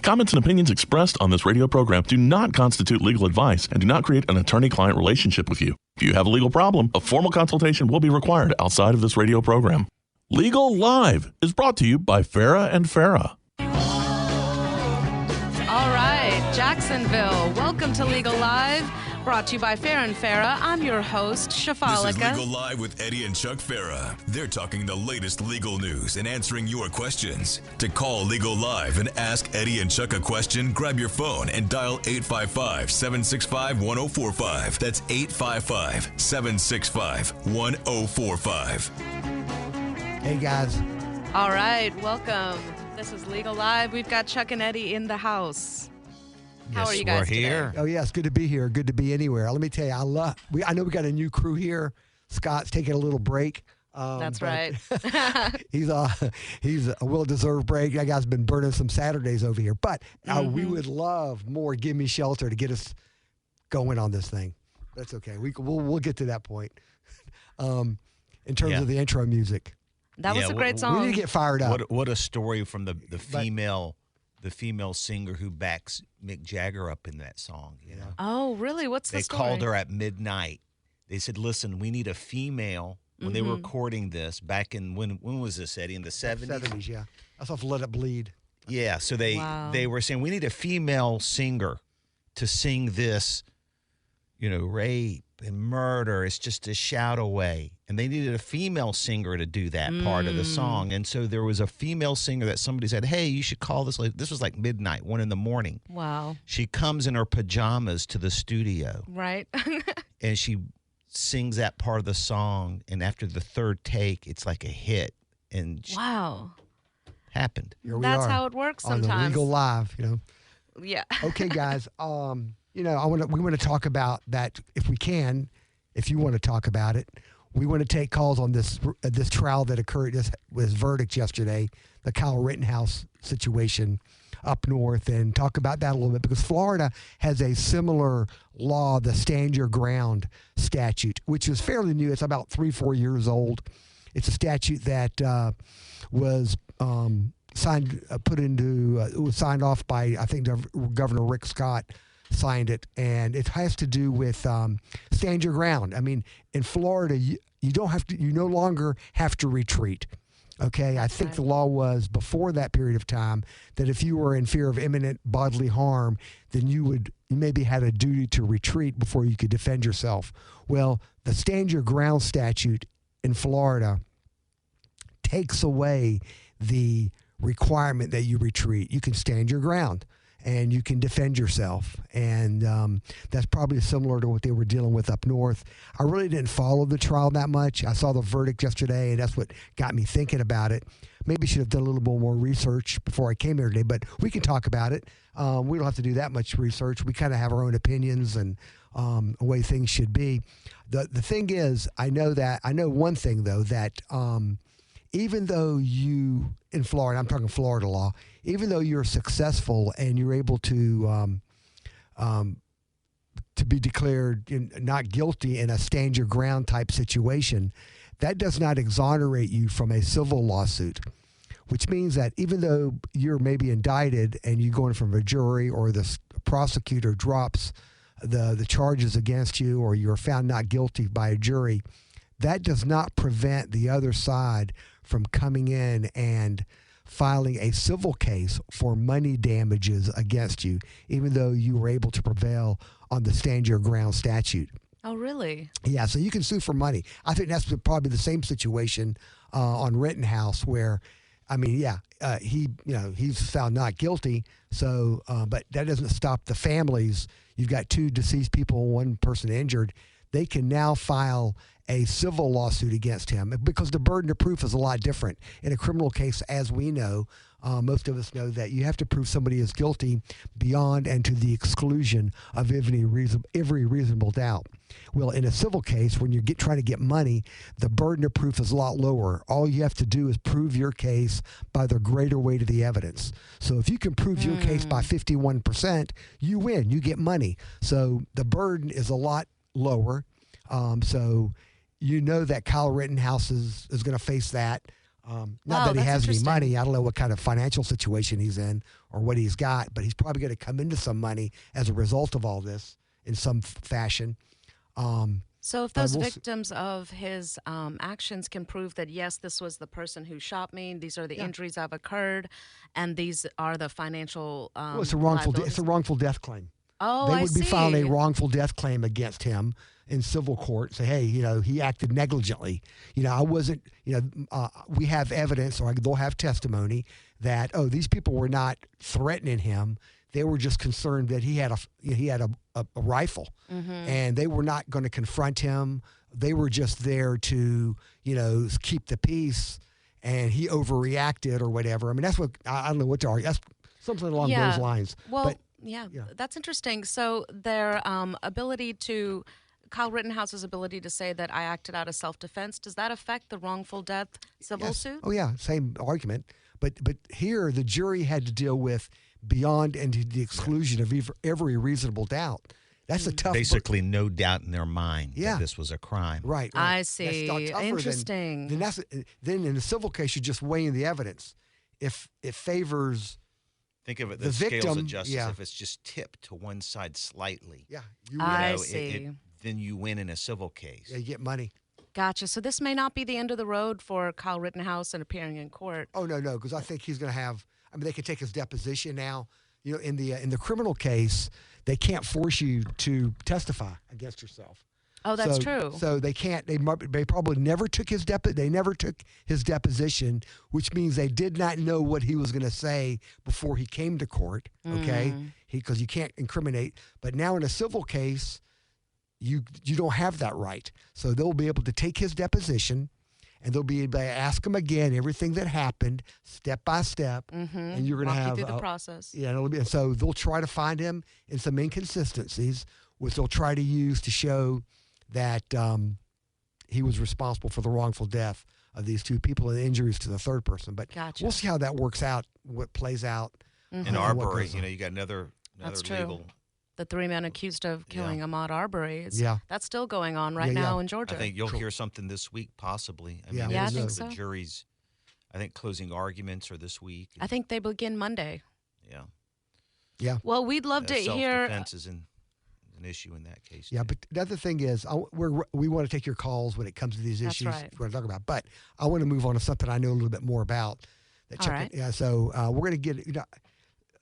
Comments and opinions expressed on this radio program do not constitute legal advice and do not create an attorney-client relationship with you. If you have a legal problem, a formal consultation will be required outside of this radio program. Legal Live is brought to you by Farah and Farah. All right, Jacksonville, welcome to Legal Live, brought to you by Farah and Farah. I'm your host, Shafalika. This is Legal Live with Eddie and Chuck Farah. They're talking the latest legal news and answering your questions. To call Legal Live and ask Eddie and Chuck a question, grab your phone and dial 855-765-1045. That's 855-765-1045. Hey, guys. All right, welcome. This is Legal Live. We've got Chuck and Eddie in the house. How are you guys we're here. today? Oh, yeah, it's good to be here. Good to be anywhere. Let me tell you, I know we got a new crew here. Scott's taking a little break. That's right. He's a well-deserved break. That guy's been burning some Saturdays over here. But we would love more Give Me Shelter to get us going on this thing. That's okay. We'll get to that point. In terms of the intro music. That was a great song. We need to get fired up. What a story from the female singer who backs Mick Jagger up in that song. You know? Oh, really? What's the story? They called her at midnight. They said, "Listen, we need a female." When they were recording this back in when was this, Eddie? In the 70s? 70s, yeah. That's off Let It Bleed. Yeah. So they were saying we need a female singer to sing this. You know, rape and murder. It's just a shout away. And they needed a female singer to do that part of the song. And so there was a female singer that somebody said, hey, you should call this. This was like midnight, 1 a.m. Wow. She comes in her pajamas to the studio. Right. And she sings that part of the song. And after the third take, it's like a hit. And wow. Happened. That's how it works sometimes. On the Legal Live, you know. Yeah. Okay, guys. You know, we want to talk about that if we can. If you want to talk about it, we want to take calls on this trial that occurred. This was verdict yesterday, the Kyle Rittenhouse situation up north, and talk about that a little bit because Florida has a similar law, the Stand Your Ground statute, which is fairly new. It's about 3-4 years old. It's a statute that was signed off by I think Governor Rick Scott. Signed it, and it has to do with stand your ground. I mean, in Florida, you no longer have to retreat. Okay, I think the law was before that period of time that if you were in fear of imminent bodily harm, then you maybe had a duty to retreat before you could defend yourself. Well, the stand your ground statute in Florida takes away the requirement that you retreat. You can stand your ground. And you can defend yourself. And that's probably similar to what they were dealing with up north. I really didn't follow the trial that much. I saw the verdict yesterday, and that's what got me thinking about it. Maybe should have done a little bit more research before I came here today, but we can talk about it. We don't have to do that much research. We kind of have our own opinions and the way things should be. The thing is, I know one thing, though, that even though you, in Florida, I'm talking Florida law, even though you're successful and you're able to be declared not guilty in a stand your ground type situation, that does not exonerate you from a civil lawsuit, which means that even though you're maybe indicted and you go in from a jury or the prosecutor drops the charges against you or you're found not guilty by a jury, that does not prevent the other side from coming in and filing a civil case for money damages against you, even though you were able to prevail on the stand your ground statute. Oh, really? Yeah, so you can sue for money. I think that's probably the same situation on Rittenhouse where, I mean, he's found not guilty. So, but that doesn't stop the families. You've got 2 deceased people, 1 person injured. They can now file a civil lawsuit against him because the burden of proof is a lot different. In a criminal case, as we know, most of us know that you have to prove somebody is guilty beyond and to the exclusion of every reasonable doubt. Well, in a civil case, when you're trying to get money, the burden of proof is a lot lower. All you have to do is prove your case by the greater weight of the evidence. So if you can prove your case by 51%, you win. You get money. So the burden is a lot lower. So you know that Kyle Rittenhouse is going to face that. Not that he has any interesting. money. I don't know what kind of financial situation he's in or what he's got, but he's probably going to come into some money as a result of all this in some fashion. So if those victims of his actions can prove that, yes, this was the person who shot me, these are the injuries I've occurred, and these are the financial well, it's a wrongful death claim. Oh, They would be filing a see. wrongful death claim against him in civil court. Say, hey, he acted negligently. I wasn't. We have evidence, or they'll have testimony that these people were not threatening him. They were just concerned that he had a rifle, and they were not going to confront him. They were just there to keep the peace, and he overreacted or whatever. I mean, that's what I don't know what to argue. That's something along those lines. Well, but, yeah, that's interesting. So their ability to Kyle Rittenhouse's ability to say that I acted out of self-defense, does that affect the wrongful death civil suit? Oh yeah, same argument. But here the jury had to deal with beyond and to the exclusion of every reasonable doubt. That's a tough. Basically, no doubt in their mind that this was a crime. Right. I see. That's tougher Interesting. Then in the civil case, you're just weighing the evidence. If it favors. Think of it, the scales victim, of justice, if it's just tipped to one side slightly. Yeah. I see. Then you win in a civil case. Yeah, you get money. Gotcha. So this may not be the end of the road for Kyle Rittenhouse and appearing in court. Oh, no, because I think he's going to have – I mean, they can take his deposition now. In the criminal case, they can't force you to testify against yourself. Oh, that's true. So they can't. They probably never took his They never took his deposition, which means they did not know what he was going to say before he came to court. Okay, because you can't incriminate. But now in a civil case, you don't have that right. So they'll be able to take his deposition, and they'll be able to ask him again everything that happened, step by step, and you're going to have through the process. Yeah, so they'll try to find him in some inconsistencies, which they'll try to use to show that he was responsible for the wrongful death of these two people and the injuries to the third person. But we'll see how that works out, what plays out. In Arbery, you got another That's true. legal. The 3 men accused of killing Ahmaud Arbery. That's still going on right Yeah, now yeah. in Georgia. I think you'll hear something this week, possibly. I Yeah. mean, Yeah, I the think so. jury's, I think, closing arguments are this week. I think they begin Monday. Yeah. Yeah. Well, we'd love to hear. Self-defense is an issue in that case. Yeah, too. but the other thing is, we want to take your calls when it comes to these That's issues right. we're going to talk about. But I want to move on to something I know a little bit more about. All right. Yeah, so we're going to get,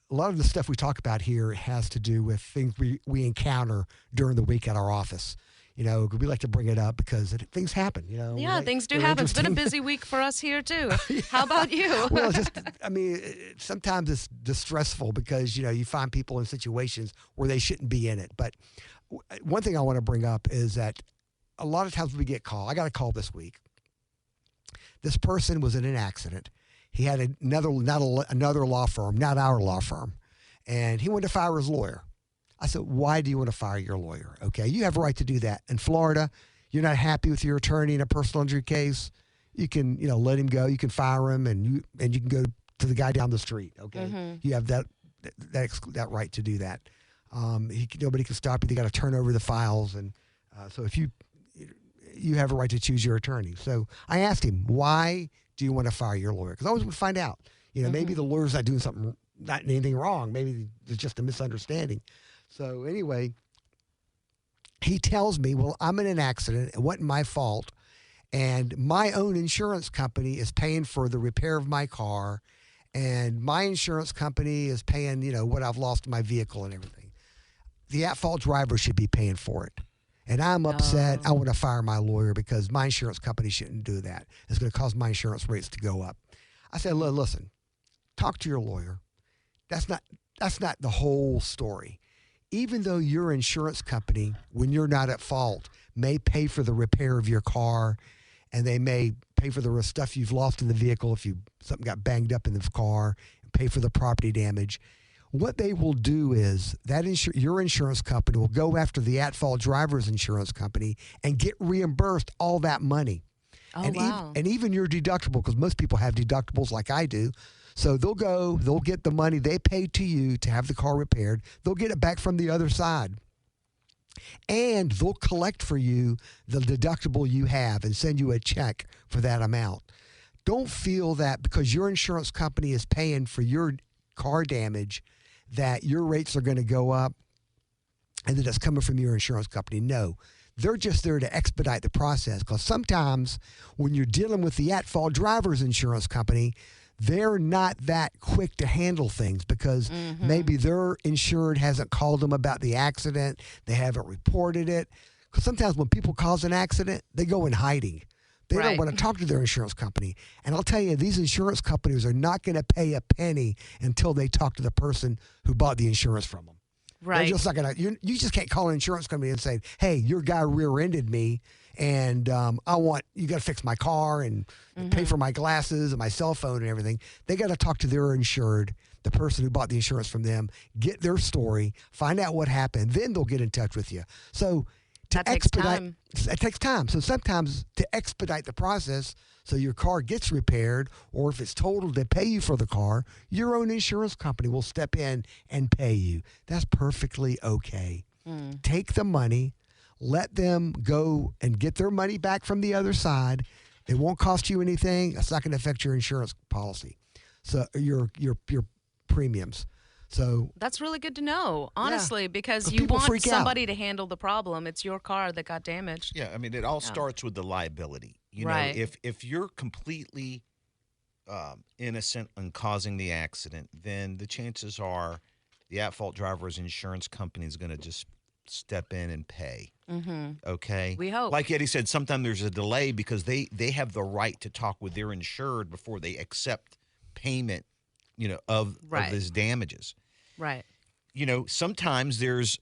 a lot of the stuff we talk about here has to do with things we encounter during the week at our office. We like to bring it up because things happen. Yeah, things do happen. It's been a busy week for us here too. How about you? Well, sometimes it's distressful because you find people in situations where they shouldn't be in it. But one thing I want to bring up is that a lot of times we get called. I got a call this week. This person was in an accident. He had another law firm, not our law firm, and he wanted to fire his lawyer. I said, why do you want to fire your lawyer? Okay, you have a right to do that. In Florida, you're not happy with your attorney in a personal injury case, you can, let him go. You can fire him, and you can go to the guy down the street. Okay, you have that right to do that. Nobody can stop you. They got to turn over the files, and so if you have a right to choose your attorney. So I asked him, why do you want to fire your lawyer? Because I always would find out. Maybe the lawyer's not doing not anything wrong. Maybe there's just a misunderstanding. So anyway, he tells me, well, I'm in an accident. It wasn't my fault. And my own insurance company is paying for the repair of my car. And my insurance company is paying, what I've lost in my vehicle and everything. The at-fault driver should be paying for it. And I'm upset. I want to fire my lawyer because my insurance company shouldn't do that. It's going to cause my insurance rates to go up. I said, listen, talk to your lawyer. That's not the whole story. Even though your insurance company, when you're not at fault, may pay for the repair of your car, and they may pay for the stuff you've lost in the vehicle if something got banged up in the car, pay for the property damage. What they will do is that your insurance company will go after the at-fault driver's insurance company and get reimbursed all that money. Oh, wow. And even your deductible, because most people have deductibles like I do. So they'll get the money they paid to you to have the car repaired. They'll get it back from the other side. And they'll collect for you the deductible you have and send you a check for that amount. don't feel that because your insurance company is paying for your car damage that your rates are going to go up and that it's coming from your insurance company. No, they're just there to expedite the process, because sometimes when you're dealing with the at-fault driver's insurance company, they're not that quick to handle things because maybe their insured hasn't called them about the accident. They haven't reported it. Because sometimes when people cause an accident, they go in hiding. They don't want to talk to their insurance company. And I'll tell you, these insurance companies are not going to pay a penny until they talk to the person who bought the insurance from them. Right. They're just not going to, you just can't call an insurance company and say, hey, your guy rear-ended me and you got to fix my car and pay for my glasses and my cell phone and everything. They got to talk to their insured, the person who bought the insurance from them, get their story, find out what happened, then they'll get in touch with you. So that takes time. It takes time. So sometimes to expedite the process so your car gets repaired, or if it's totaled, they pay you for the car, your own insurance company will step in and pay you. That's perfectly okay. Take the money, let them go and get their money back from the other side. It won't cost you anything. It's not going to affect your insurance policy. So your premiums. So that's really good to know, honestly, because you people want somebody to handle the problem. It's your car that got damaged. Yeah, I mean, it all starts with the liability. You know, if you're completely innocent in causing the accident, then the chances are the at-fault driver's insurance company is going to just step in and pay. Okay? We hope. Like Eddie said, sometimes there's a delay because they have the right to talk with their insured before they accept payment, of these damages. Right. Sometimes there's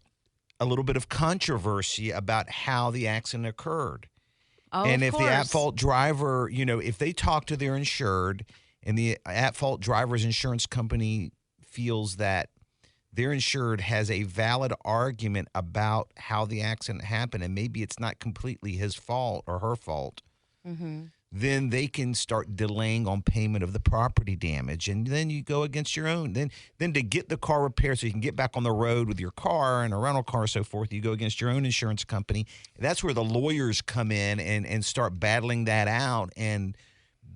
a little bit of controversy about how the accident occurred. Oh, and of if course. the at-fault driver, if they talk to their insured and the at-fault driver's insurance company feels that their insured has a valid argument about how the accident happened and maybe it's not completely his fault or her fault, then they can start delaying on payment of the property damage. And then you go against your own. Then to get the car repaired so you can get back on the road with your car and a rental car and so forth, you go against your own insurance company. That's where the lawyers come in and start battling that out and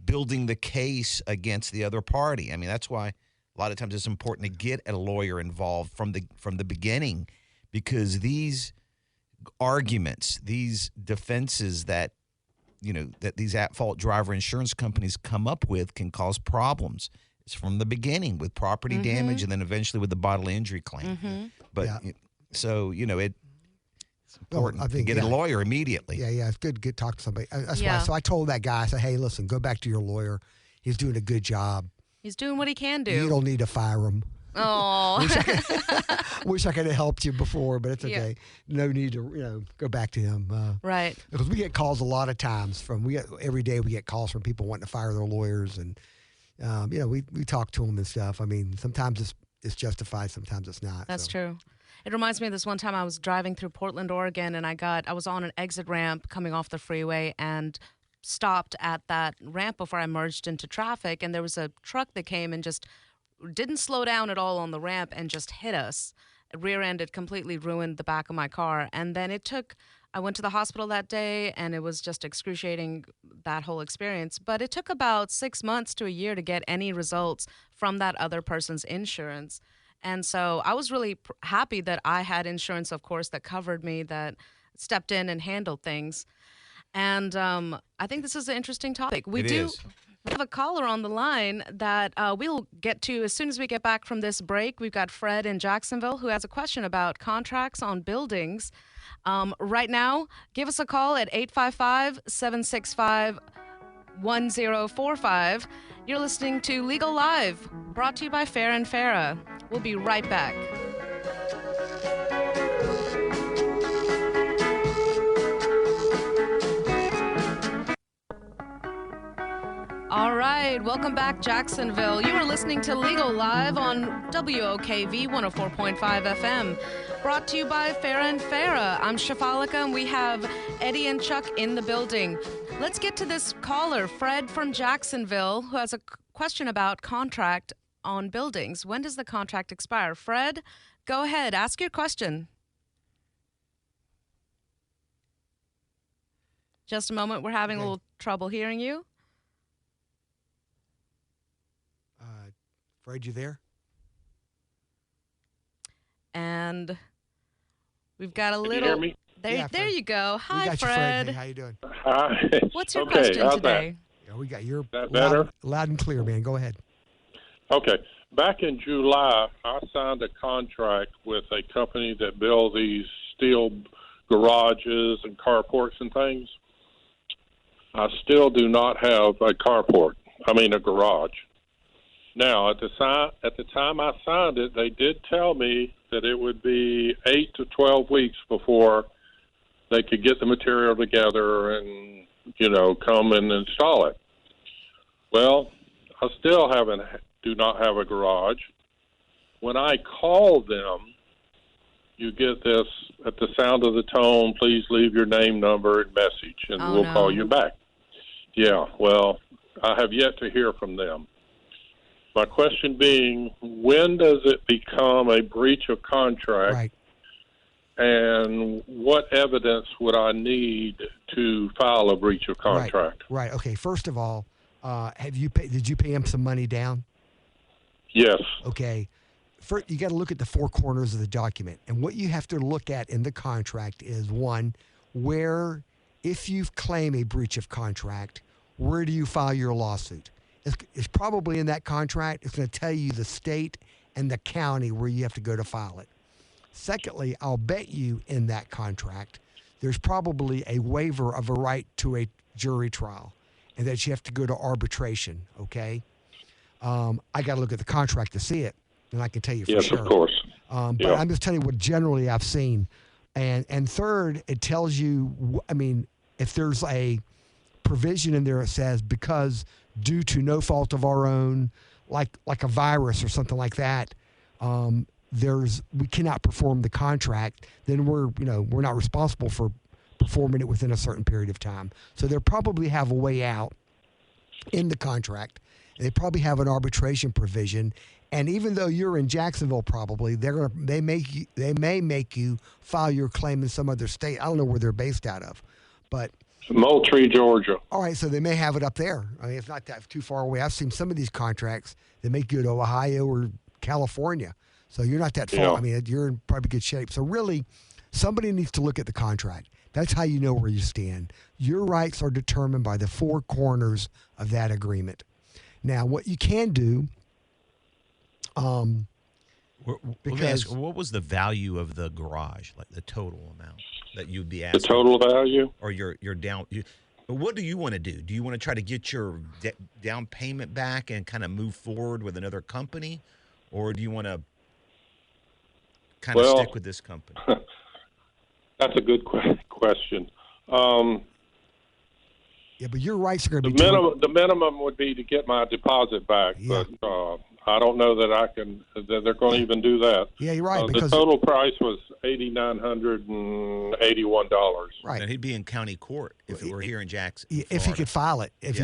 building the case against the other party. I mean, that's why a lot of times it's important to get a lawyer involved from the beginning, because these arguments, these defenses that these at-fault driver insurance companies come up with can cause problems. It's from the beginning with property damage and then eventually with the bodily injury claim. But so, it's important to get a lawyer immediately. Yeah, it's good to talk to somebody. That's why. So I told that guy, I said, hey, listen, go back to your lawyer. He's doing a good job. He's doing what he can do. You don't need to fire him. Oh, wish I could have helped you before, but it's okay. No need to, go back to him. Right. Because we get calls a lot of times every day we get calls from people wanting to fire their lawyers, and we talk to them and stuff. I mean, sometimes it's justified, sometimes it's not. That's true. It reminds me of this one time I was driving through Portland, Oregon, and I was on an exit ramp coming off the freeway and stopped at that ramp before I merged into traffic, and there was a truck that came and just didn't slow down at all on the ramp and just hit us. Rear-ended, completely ruined the back of my car. And then I went to the hospital that day, and it was just excruciating, that whole experience. But it took about 6 months to a year to get any results from that other person's insurance. And so I was really happy that I had insurance, of course, that covered me, that stepped in and handled things. And I think this is an interesting topic. We have a caller on the line that we'll get to as soon as we get back from this break. We've got Fred in Jacksonville who has a question about contracts on buildings. Right now, give us a call at 855-765-1045. You're listening to Legal Live, brought to you by Farah Farah. We'll be right back. All right, welcome back, Jacksonville. You are listening to Legal Live on WOKV 104.5 FM, brought to you by Farah Farah. I'm Shafalika, and we have Eddie and Chuck in the building. Let's get to this caller, Fred from Jacksonville, who has a question about contract on buildings. When does the contract expire? Fred, go ahead, ask your question. Just a moment, we're having a little trouble hearing you. Fred, you there? And we've got a Can little. you hear me? There you go. We Hi, got you, Fred. Hey, how you doing? Hi. What's your Okay, question how's today? Yeah, we got your that better? loud and clear, man. Go ahead. Okay. Back in July, I signed a contract with a company that builds these steel garages and carports and things. I still do not have a a garage. Now, at the time I signed it, they did tell me that it would be 8 to 12 weeks before they could get the material together and, come and install it. Well, I still do not have a garage. When I call them, you get this, at the sound of the tone, please leave your name, number, and message, and we'll call you back. Yeah, well, I have yet to hear from them. My question being, when does it become a breach of contract? Right. And what evidence would I need to file a breach of contract? Right. Okay. First of all, did you pay him some money down? Yes. Okay. First, you got to look at the four corners of the document. And what you have to look at in the contract is, one, where, if you claim a breach of contract, where do you file your lawsuit? It's probably in that contract. It's going to tell you the state and the county where you have to go to file it. Secondly, I'll bet you in that contract, there's probably a waiver of a right to a jury trial and that you have to go to arbitration, okay? I got to look at the contract to see it, and I can tell you for sure. Yes, of course. But I'm just telling you what generally I've seen. And third, it tells you, if there's a provision in there that says because due to no fault of our own, like a virus or something like that, we cannot perform the contract, then we're not responsible for performing it within a certain period of time. So they'll probably have a way out in the contract. They probably have an arbitration provision. And even though you're in Jacksonville, probably they may make you file your claim in some other state. I don't know where they're based out of, but Moultrie, Georgia. all right, so they may have it up there. I mean, it's not that too far away. I've seen some of these contracts that make you go to Ohio or California. So you're not that far. Yeah. I mean, you're in probably good shape. So really, somebody needs to look at the contract. That's how you know where you stand. Your rights are determined by the four corners of that agreement. Now, what you can do, Let me ask, what was the value of the garage, like the total amount that you'd be asking? The total value? Or your down. What do you want to do? Do you want to try to get your down payment back and kind of move forward with another company? Or do you want to kind of stick with this company? That's a good question. yeah, but your rights are going to be The minimum would be to get my deposit back, Yeah. but I don't know that that they're going to even do that. Yeah, you're right. The Because total price was $8,981. right. And he'd be in county court if it were here in Jackson. If he Florida. could file it, if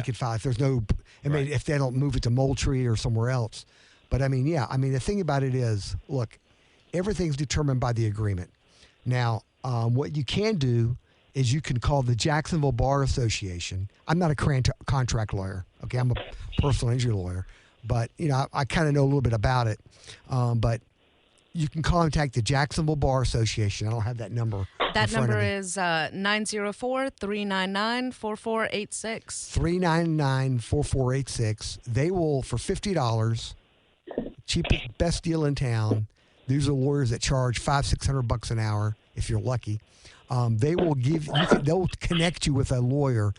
there's no, Right. if they don't move it to Moultrie or somewhere else. But the thing about it is, look, everything's determined by the agreement. Now, what you can do is you can call the Jacksonville Bar Association. I'm not a contract lawyer, okay? I'm a personal injury lawyer, but I kind of know a little bit about it. But you can contact the Jacksonville Bar Association. I don't have that number. That in front number of me. is 904-399-4486. 399-4486. They will, for $50, cheapest, best deal in town. These are lawyers that charge $500-600 an hour if you're lucky. They will they'll connect you with a lawyer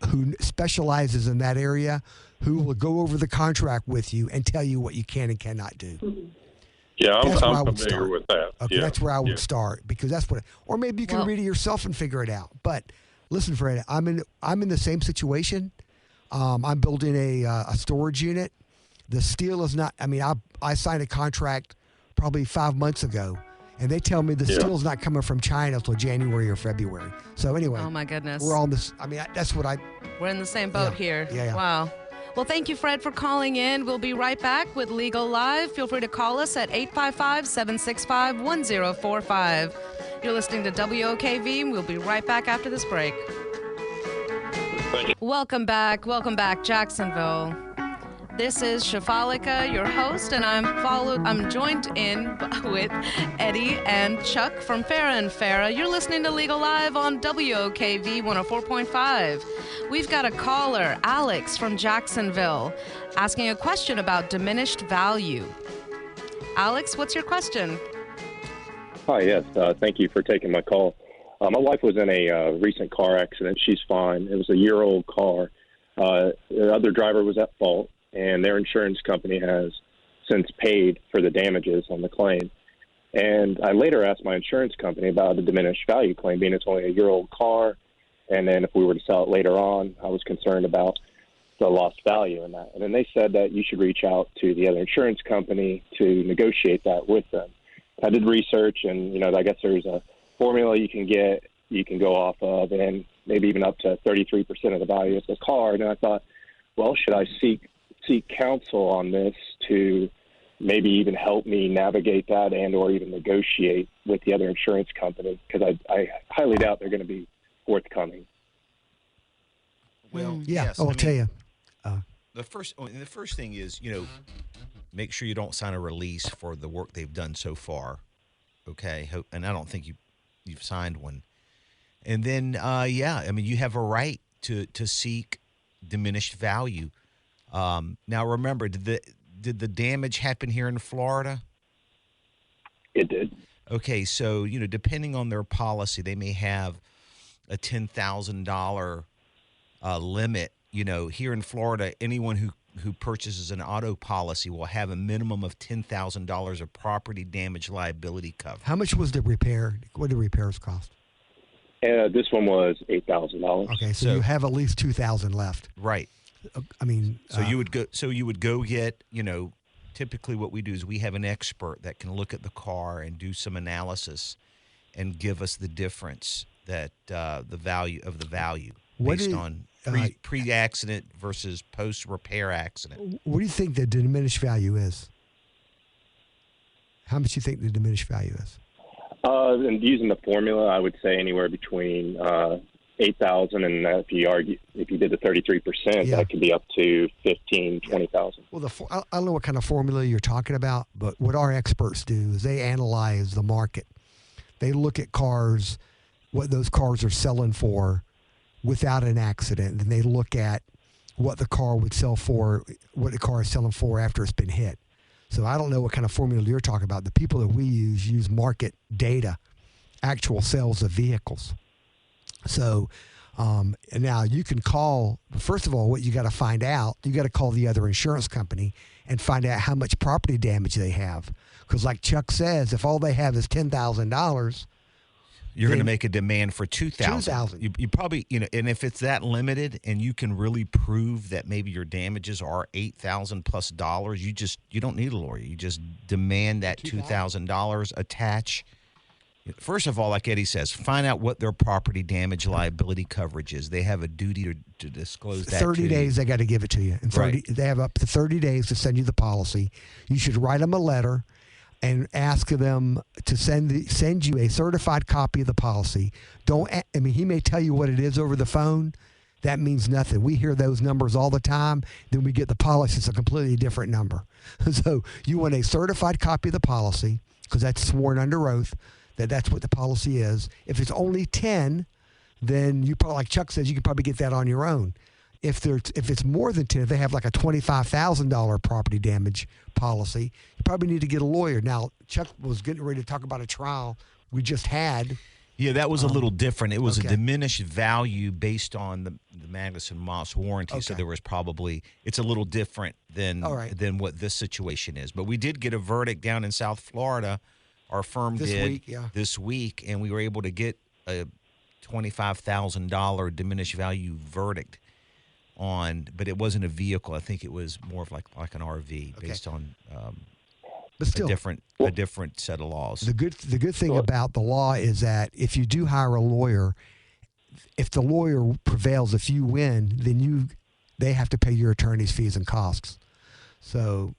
who specializes in that area, who will go over the contract with you and tell you what you can and cannot do. Yeah, That's where I I'm would familiar start. with that. Okay, Yeah. that's where I would Yeah. start, because that's or maybe you can read it yourself and figure it out. But listen, Fred, I'm in the same situation. I'm building a storage unit. The steel is not. I signed a contract probably 5 months ago, and they tell me the steel's not coming from China until January or February. So anyway, Oh, my goodness. we're on this. That's what I. We're in the same boat here. Yeah. Wow. Well, thank you, Fred, for calling in. We'll be right back with Legal Live. Feel free to call us at 855-765-1045. You're listening to WOKV, and we'll be right back after this break. Thank you. Welcome back, Jacksonville. This is Shafalika, your host, and I'm joined in with Eddie and Chuck from Farah Farah. You're listening to Legal Live on WOKV 104.5. We've got a caller, Alex from Jacksonville, asking a question about diminished value. Alex, what's your question? Hi, yes. Thank you for taking my call. My wife was in a recent car accident. She's fine. It was a year-old car. The other driver was at fault, and their insurance company has since paid for the damages on the claim. And I later asked my insurance company about the diminished value claim, being it's only a year-old car. And then if we were to sell it later on, I was concerned about the lost value in that. And then they said that you should reach out to the other insurance company to negotiate that with them. I did research, and, I guess there's a formula you can go off of, and maybe even up to 33% of the value of the car. And I thought, well, should I seek counsel on this to maybe even help me navigate that and or even negotiate with the other insurance company? Because I highly doubt they're going to be forthcoming. Well, yeah, yes, I'll tell you. The first thing is, make sure you don't sign a release for the work they've done so far. Okay, and I don't think you've signed one. And then, you have a right to seek diminished value. Now, remember, did the damage happen here in Florida? It did. Okay, so depending on their policy, they may have a $10,000 limit. Here in Florida, anyone who purchases an auto policy will have a minimum of $10,000 of property damage liability cover. How much was the repair? What did repairs cost? This one was $8,000. Okay, so you have at least $2,000 left. Right. I mean, you would go get, typically what we do is we have an expert that can look at the car and do some analysis and give us the difference that the value based on pre-accident versus post-repair accident. What do you think the diminished value is? How much do you think the diminished value is? And using the formula, I would say anywhere between $8,000, and if you did the 33%, that could be up to $15,000, $20,000. Well, I don't know what kind of formula you're talking about, but what our experts do is they analyze the market. They look at cars, what those cars are selling for without an accident, and they look at what the car would sell for, what the car is selling for after it's been hit. So I don't know what kind of formula you're talking about. The people that we use market data, actual sales of vehicles. So and now you can call, first of all, what you got to find out, you got to call the other insurance company and find out how much property damage they have. Because like Chuck says, if all they have is $10,000, you're going to make a demand for $2,000. You probably, and if it's that limited and you can really prove that maybe your damages are $8,000 plus dollars, you don't need a lawyer. You just demand that $2,000 attach. First of all, like Eddie says, find out what their property damage liability coverage is. They have a duty to disclose that. 30 days, they got to give it to you. And they have up to 30 days to send you the policy. You should write them a letter and ask them to send you a certified copy of the policy. He may tell you what it is over the phone. That means nothing. We hear those numbers all the time. Then we get the policy. It's a completely different number. So you want a certified copy of the policy because that's sworn under oath that's what the policy is. If it's only 10, then you probably, like Chuck says, you can probably get that on your own. If it's more than 10, if they have like a $25,000 property damage policy, you probably need to get a lawyer. Now, Chuck was getting ready to talk about a trial we just had. Yeah, that was a little different. It was a diminished value based on the Magnuson-Moss warranty. So there was it's a little different than what this situation is. But we did get a verdict down in South Florida. Our firm this week, and we were able to get a $25,000 diminished value verdict but it wasn't a vehicle. I think it was more of like an RV based on but still, a different set of laws. The good thing about the law is that if you do hire a lawyer, if the lawyer prevails, if you win, then they have to pay your attorney's fees and costs. So,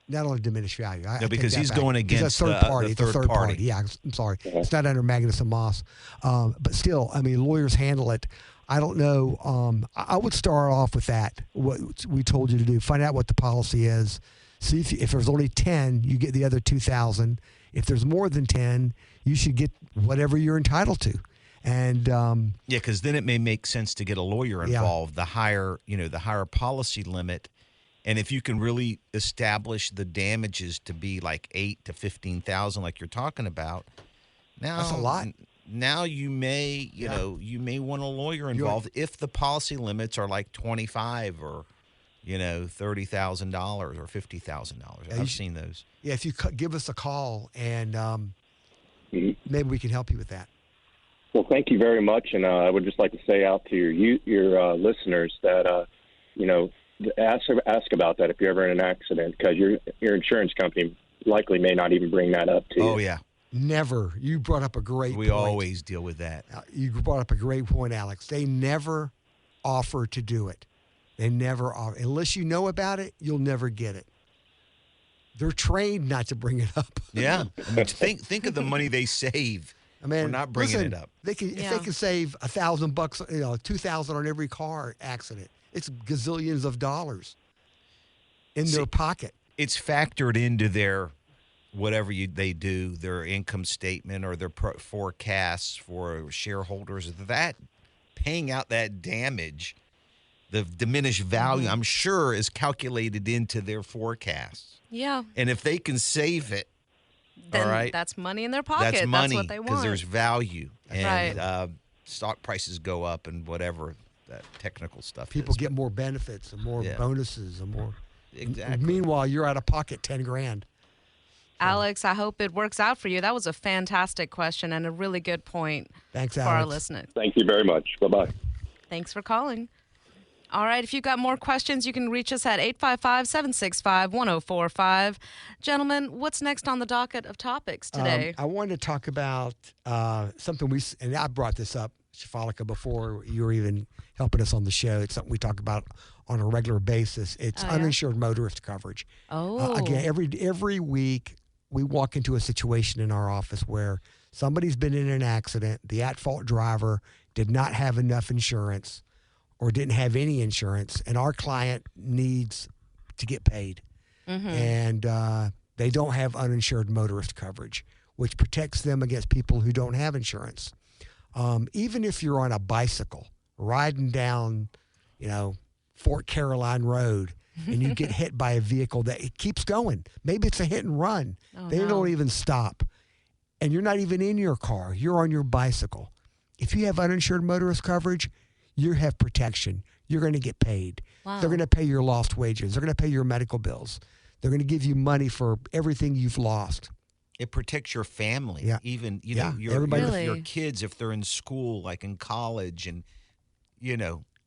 not only diminished value. Because he's going against the third party. Yeah, I'm sorry. It's not under Magnuson-Moss. But still, lawyers handle it. I don't know. I would start off with that, what we told you to do. Find out what the policy is. See if there's only 10, you get the other 2,000. If there's more than 10, you should get whatever you're entitled to. And because then it may make sense to get a lawyer involved. The higher policy limit, and if you can really establish the damages to be like 8 to 15,000, like you're talking about, now that's a lot. Now you may you may want a lawyer involved if the policy limits are like 25 or $30,000 or $50,000. I've seen those. Yeah, if you give us a call and maybe we can help you with that. Well, thank you very much, and I would just like to say out to your listeners that ask about that if you're ever in an accident, because your insurance company likely may not even bring that up to you. Oh yeah, never. You brought up a great point. We always deal with that. You brought up a great point, Alex. They never offer to do it. They never offer. Unless you know about it, you'll never get it. They're trained not to bring it up. Yeah, I mean, think of the money they save. I mean, we're not bringing it up. If they can save $1,000, $2,000 on every car accident, it's gazillions of dollars in their pocket. It's factored into their whatever they do, their income statement or their forecasts for shareholders. That paying out that damage, the diminished value, I'm sure, is calculated into their forecasts. Yeah. And if they can save it, then all right, that's money in their pocket. That's money, what they want. because there's value. And right. Stock prices go up and whatever that technical stuff People is. get more benefits and more bonuses and more. Exactly. Meanwhile, you're out of pocket $10,000. Alex, I hope it works out for you. That was a fantastic question and a really good point. Thanks, for Alex. our listeners. Thank you very much. Bye-bye. Thanks for calling. All right, if you've got more questions, you can reach us at 855-765-1045. Gentlemen, what's next on the docket of topics today? I wanted to talk about something and I brought this up, Shafalika, before you were even helping us on the show. It's something we talk about on a regular basis. It's uninsured motorist coverage. Again, every week we walk into a situation in our office where somebody's been in an accident, the at-fault driver did not have enough insurance or didn't have any insurance, and our client needs to get paid. Mm-hmm. And they don't have uninsured motorist coverage, which protects them against people who don't have insurance. Even if you're on a bicycle riding down, Fort Caroline Road, and you get hit by a vehicle that it keeps going. Maybe it's a hit and run. They don't even stop. And you're not even in your car. You're on your bicycle. If you have uninsured motorist coverage, you have protection. You're going to get paid. Wow. They're going to pay your lost wages. They're going to pay your medical bills. They're going to give you money for everything you've lost. It protects your family. Yeah. Even, your kids, if they're in school, like in college, and,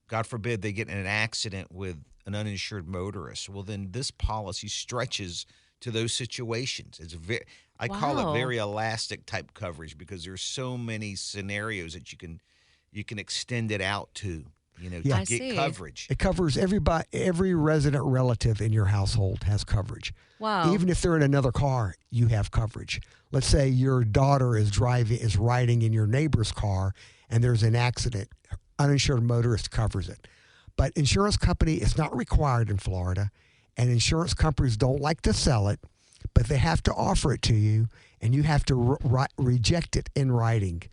God forbid they get in an accident with an uninsured motorist. Well, then this policy stretches to those situations. It's I call it very elastic type coverage, because there's so many scenarios that you can extend it out to, to get coverage. It covers every resident relative in your household has coverage. Wow. Even if they're in another car, you have coverage. Let's say your daughter is riding in your neighbor's car and there's an accident. Uninsured motorist covers it. But insurance company, it's not required in Florida, and insurance companies don't like to sell it, but they have to offer it to you, and you have to reject it in writing.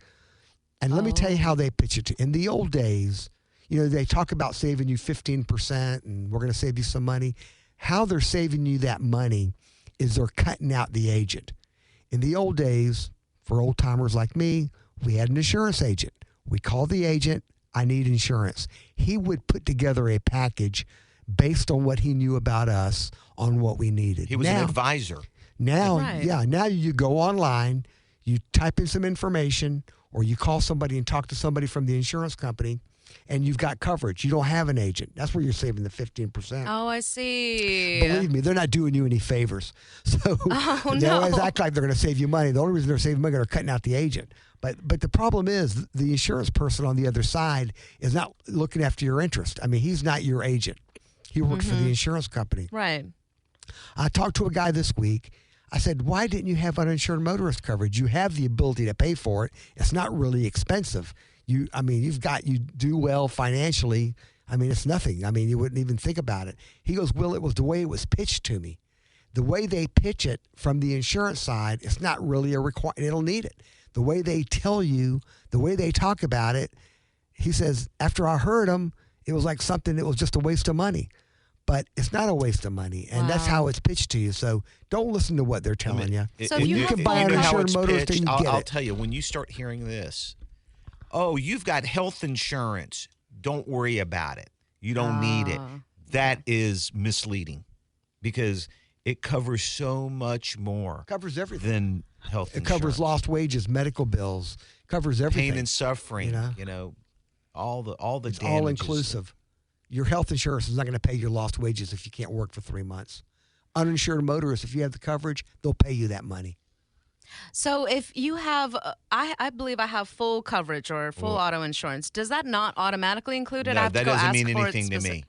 And let me tell you how they pitch it. In the old days, they talk about saving you 15% and we're going to save you some money. How they're saving you that money is they're cutting out the agent. In the old days, for old timers like me, we had an insurance agent. We called the agent, I need insurance. He would put together a package based on what he knew about us on what we needed. He was an advisor. Now you go online, you type in some information, or you call somebody and talk to somebody from the insurance company, and you've got coverage. You don't have an agent. That's where you're saving the 15%. Oh, I see. Believe me, they're not doing you any favors. So they always act like they're going to save you money. The only reason they're saving money is they're cutting out the agent. But the problem is the insurance person on the other side is not looking after your interest. I mean, he's not your agent. He works for the insurance company. Right. I talked to a guy this week. I said, why didn't you have uninsured motorist coverage? You have the ability to pay for it. It's not really expensive. you do well financially. I mean, it's nothing. I mean, you wouldn't even think about it. He goes, Will, it was the way it was pitched to me. The way they pitch it from the insurance side, it's not really a requirement. It'll need it. The way they tell you, the way they talk about it, he says, after I heard them, it was like something that was just a waste of money. But it's not a waste of money, and that's how it's pitched to you. So don't listen to what they're telling you. So when you can buy an insured motorist, then you get it. I'll tell you, when you start hearing this, oh, you've got health insurance, don't worry about it. You don't need it. That is misleading because it covers so much more. It covers everything. Than health insurance. It covers lost wages, medical bills, covers everything. Pain and suffering, all the it's damages. all inclusive. Your health insurance is not going to pay your lost wages if you can't work for 3 months. Uninsured motorists, if you have the coverage, they'll pay you that money. So if you have, I believe I have full coverage or full auto insurance, does that not automatically include it? No, I have that to go doesn't ask mean for anything to me.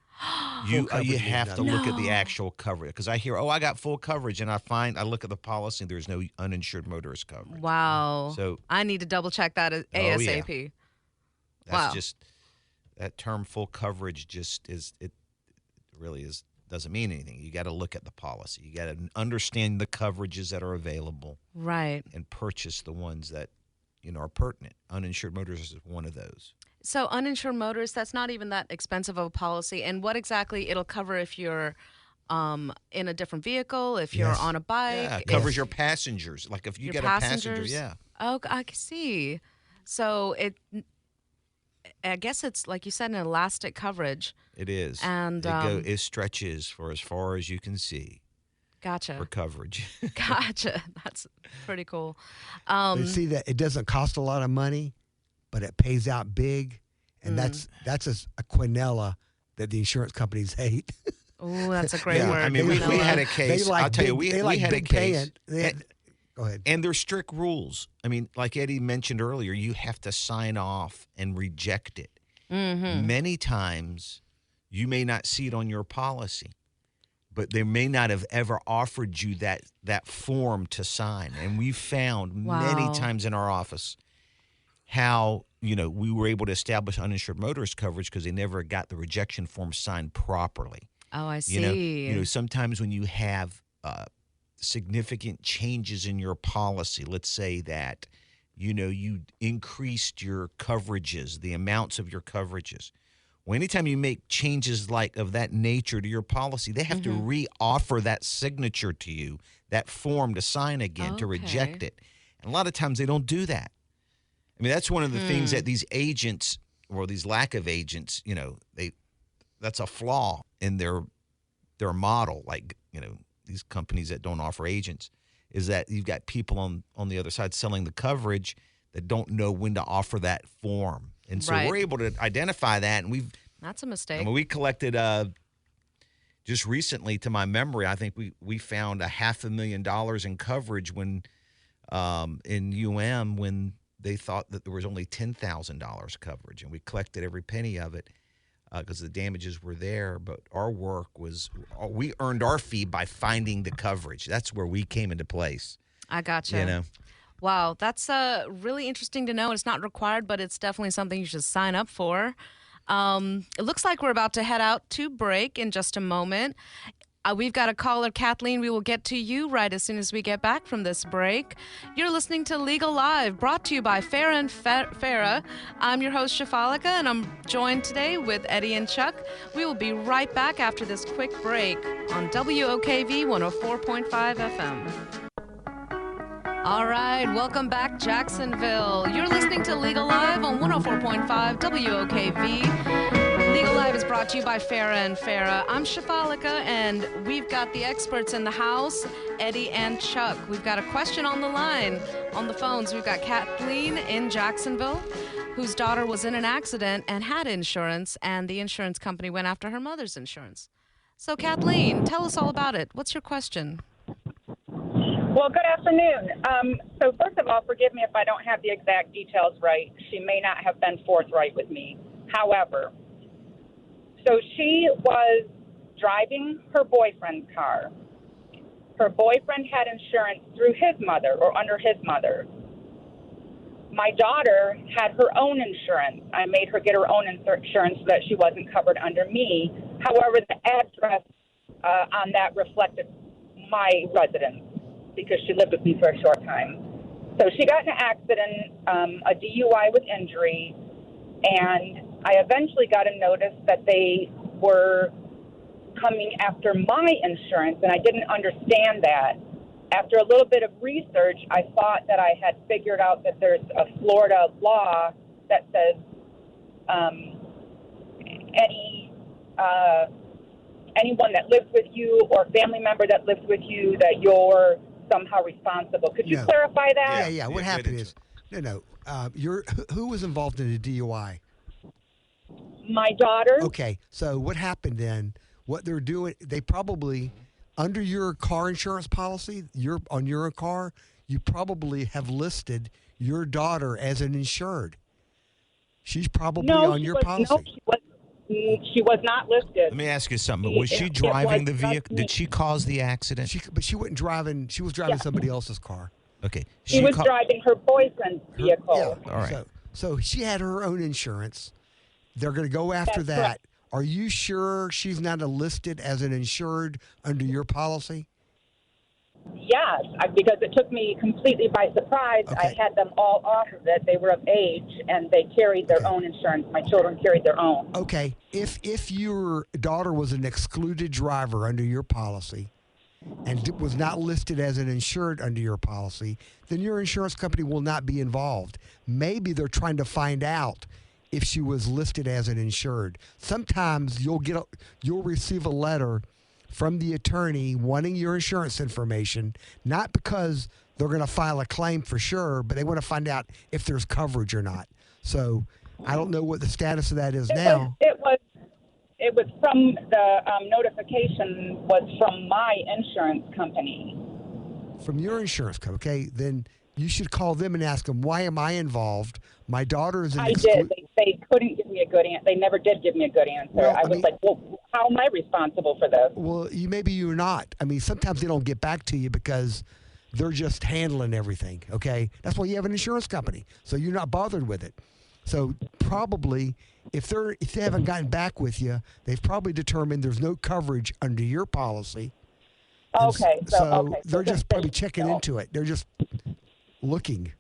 You have to look at the actual coverage because I hear, I got full coverage, and I look at the policy, and there's no uninsured motorist coverage. Wow. So I need to double check that ASAP. Yeah. That's just that term full coverage doesn't mean anything. You got to look at the policy. You got to understand the coverages that are available. Right. And purchase the ones that, are pertinent. Uninsured motorists is one of those. So uninsured motorists, that's not even that expensive of a policy. And what exactly it'll cover if you're in a different vehicle, if you're on a bike? Yeah, it covers your passengers. Like if you get a passenger, yeah. Oh, I see. So I guess it's, like you said, an elastic coverage. It is. And it stretches for as far as you can see. Gotcha. For coverage. Gotcha. That's pretty cool. You see that it doesn't cost a lot of money, but it pays out big. And that's a quinella that the insurance companies hate. Oh, that's a great word. I mean, we had a case. I'll tell you, we had a case. Go ahead. And there's strict rules. I mean, like Eddie mentioned earlier, you have to sign off and reject it. Mm-hmm. Many times, you may not see it on your policy, but they may not have ever offered you that form to sign. And we've found many times in our office how, we were able to establish uninsured motorist coverage because they never got the rejection form signed properly. Oh, I see. Sometimes when you have significant changes in your policy, let's say that, you increased your coverages, the amounts of your coverages. Well, anytime you make changes of that nature to your policy, they have to re-offer that signature to you, that form to sign again to reject it. And a lot of times they don't do that. I mean, that's one of the things that these agents or these lack of agents, that's a flaw in their model. These companies that don't offer agents is that you've got people on the other side selling the coverage that don't know when to offer that form. And so we're able to identify that, and that's a mistake. I mean, we collected just recently, to my memory, I think we found $500,000 in coverage when in when they thought that there was only $10,000 coverage, and we collected every penny of it because the damages were there. But our work was we earned our fee by finding the coverage. That's where we came into place. I gotcha. Wow, that's really interesting to know. It's not required, but it's definitely something you should sign up for. It looks like we're about to head out to break in just a moment. We've got a caller, Kathleen. We will get to you right as soon as we get back from this break. You're listening to Legal Live, brought to you by Farah Farah. I'm your host, Shafalika, and I'm joined today with Eddie and Chuck. We will be right back after this quick break on WOKV 104.5 FM. All right, welcome back, Jacksonville. You're listening to Legal Live on 104.5 WOKV. Legal Live is brought to you by Farah Farah. I'm Shafalika, and we've got the experts in the house, Eddie and Chuck. We've got a question on the line. On the phones, we've got Kathleen in Jacksonville, whose daughter was in an accident and had insurance, and the insurance company went after her mother's insurance. So, Kathleen, tell us all about it. What's your question? Well, good afternoon. So first of all, forgive me if I don't have the exact details right. She may not have been forthright with me. However, so she was driving her boyfriend's car. Her boyfriend had insurance through his mother or under his mother. my daughter had her own insurance. I made her get her own insurance so that she wasn't covered under me. However, the address on that reflected my residence because she lived with me for a short time. So she got in an accident, a DUI with injury, and I eventually got a notice that they were coming after my insurance, and I didn't understand that. After a little bit of research, I thought that I had figured out that there's a Florida law that says anyone that lives with you or family member that lives with you, that you're somehow responsible. Could you clarify that? Yeah. What happened is, who was involved in the DUI? My daughter. Okay, so what happened then? What they're doing, they probably, under your car insurance policy, on your car, you probably have listed your daughter as an insured. She's probably on your policy. No, she was not listed. Let me ask you something. Was she driving the vehicle? Did she cause the accident? But she wasn't driving. She was driving somebody else's car. Okay. She was driving her boyfriend's vehicle. Yeah. All right. So she had her own insurance. They're going to go after that. Correct. Are you sure she's not listed as an insured under your policy? Yes, because it took me completely by surprise. Okay. I had them all off of it. They were of age, and they carried their own insurance. My children carried their own. Okay. If your daughter was an excluded driver under your policy and was not listed as an insured under your policy, then your insurance company will not be involved. Maybe they're trying to find out if she was listed as an insured. Sometimes you'll receive a letter from the attorney wanting your insurance information, not because they're going to file a claim for sure, but they want to find out if there's coverage or not. So I don't know what the status of that is now. It was from the notification was from my insurance company. From your insurance company, okay? Then you should call them and ask them, why am I involved? My daughter is an I did. They couldn't give me a good answer. They never did give me a good answer. Well, I was like, well, how am I responsible for this? Well, maybe you're not. I mean, sometimes they don't get back to you because they're just handling everything, okay? That's why you have an insurance company, so you're not bothered with it. So probably, if they haven't gotten back with you, they've probably determined there's no coverage under your policy. Okay. So they're just probably checking into it. They're just looking,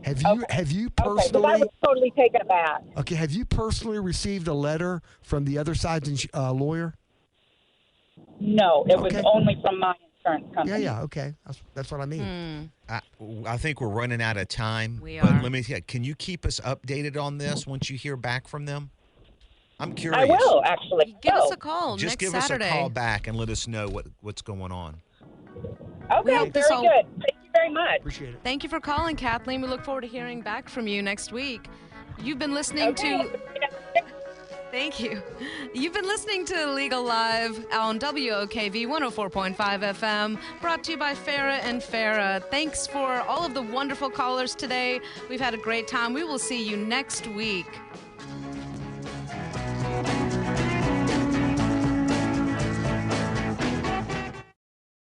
Have you personally? I was totally taken aback. Okay, have you personally received a letter from the other side's lawyer? No, it was only from my insurance company. Yeah, okay. That's what I mean. I think we're running out of time. We but are. let me can you keep us updated on this once you hear back from them? I'm curious. I will, actually. Give us a call Just next give Saturday. us a call back and let us know what's going on. Okay, hope this very all- good. Thank you very much. Appreciate it. Thank you for calling, Kathleen. We look forward to hearing back from you next week. You've been listening to... Thank you. You've been listening to Legal Live on WOKV 104.5 FM, brought to you by Farah and Farah. Thanks for all of the wonderful callers today. We've had a great time. We will see you next week.